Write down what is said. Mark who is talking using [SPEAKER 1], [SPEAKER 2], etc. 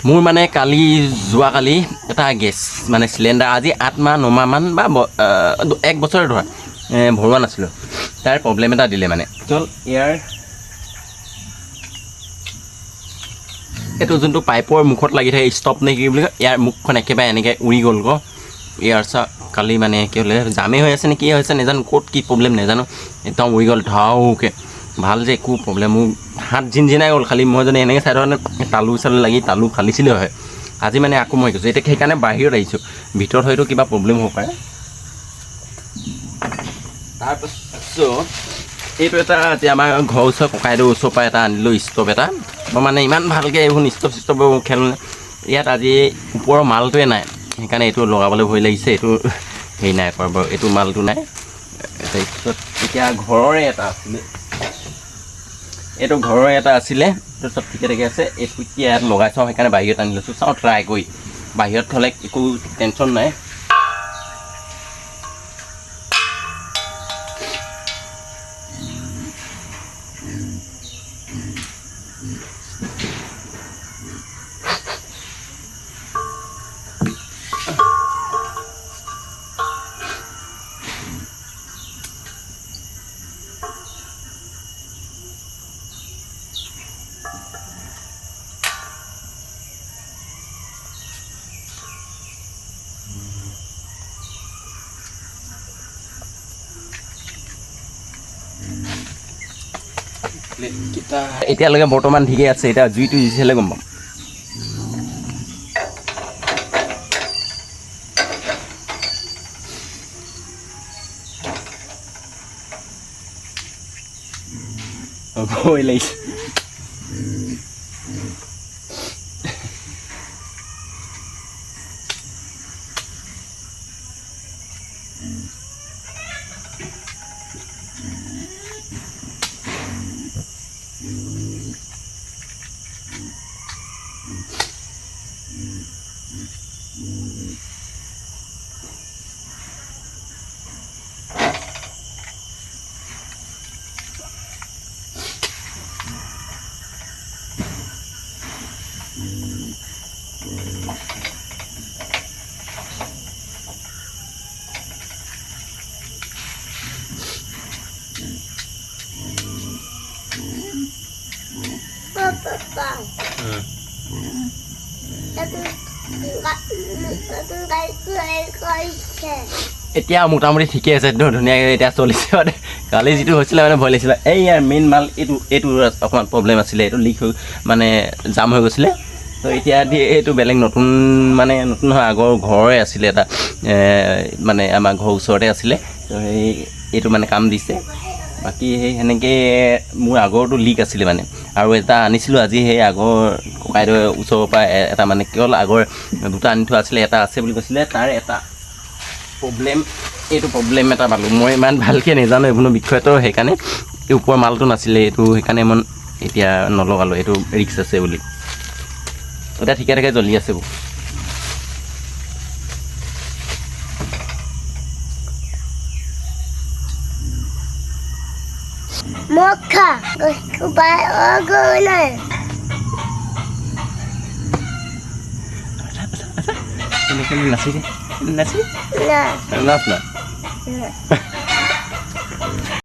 [SPEAKER 1] মোৰ মানে যোৱাকালি এটা গেছ মানে চিলিণ্ডাৰ আজি 8 মাহ 9 মাহমান বা 1 বছৰ ধৰা ভৰোৱা নাছিলোঁ তাৰ প্ৰব্লেম এটা দিলে মানে চল ইয়াৰ এইটো যোনটো পাইপৰ মুখত লাগি থাকে ষ্টপ নে কি বুলি কয় ইয়াৰ মুখখন একেবাৰে এনেকৈ উৰি গ'ল গ ইয়াৰ কালি মানে কি হ'লে জামে হৈ আছে নে কি হৈছে নাজানো ক'ত কি প্ৰব্লেম নাজানো একদম উৰি গ'ল ধাউকে ভাল যে একো প্ৰব্লেম মোৰ হাত জিনজিনাই গ'ল খালি মই যদি এনেকৈ চাইড তালু লাগি তালু ফালিছিলে হয় আজি মানে আকৌ মই কৈছোঁ এতিয়া সেইকাৰণে বাহিৰত আহিছোঁ ভিতৰত হয়তো কিবা প্ৰব্লেম হ'ব পাৰে তাৰপাছত এইটো এটা এতিয়া আমাৰ ঘৰৰ ওচৰ ককাইদেউৰ ওচৰৰ পৰা এটা আনিলোঁ ষ্টভ এটা মই মানে ইমান ভালকৈ এইবোৰ ষ্টভ খেলোঁ ইয়াত আজি ওপৰৰ মালটোৱে নাই সেইকাৰণে এইটো লগাবলৈ ভয় লাগিছে এইটো হেৰি নাই কৰা বাৰু এইটো মালটো নাই তাৰপিছত এতিয়া ঘৰৰে এটা আছিলে এইটো ঘৰৰ এটা আছিলে এইটো চব ঠিকে ঠিকে আছে এইটো এতিয়া ইয়াত লগাই চাওঁ সেইকাৰণে বাহিৰত আনি লৈছোঁ চাওঁ ট্ৰাই কৰি বাহিৰত থ'লে একো টেনশ্যন নাই এতিয়ালৈকে বৰ্তমান ঠিকে আছে এতিয়া জুইটো দিছিলে গম পাম ভয় লাগিছে এতিয়া মোটামুটি ঠিকে আছে ধুনীয়াকৈ এতিয়া চলিছে মানে কালি যিটো হৈছিলে মানে ভয় লাগিছিলে এই ইয়াৰ মেইন মাল এইটো অকণমান প্ৰব্লেম আছিলে এইটো লিক হৈ মানে জাম হৈ গৈছিলে তো এতিয়া এইটো বেলেগ নতুন নহয় আগৰ ঘৰৰে আছিলে এটা মানে আমাৰ ঘৰৰ ওচৰতে আছিলে তো এইটো মানে কাম দিছে বাকী সেনেকৈ মোৰ আগৰটো লিক আছিলে মানে আৰু এটা আনিছিলোঁ আজি সেই আগৰ ককাইদেউৰ ওচৰৰ পৰা এটা মানে কেৱল আগৰ দুটা আনি থোৱা আছিলে এটা আছে বুলি কৈছিলে তাৰ এটা এইটো প্ৰব্লেম এটা পালোঁ মই ইমান ভালকৈ নাজানো এইবোৰ বিষয়টো সেইকাৰণে এই ওপৰৰ মালটো নাছিলে এইটো সেইকাৰণে মই এতিয়া নলগালোঁ এইটো ৰিক্স আছে বুলি এতিয়া ঠিকে ঠাকে জ্বলি আছে নাচি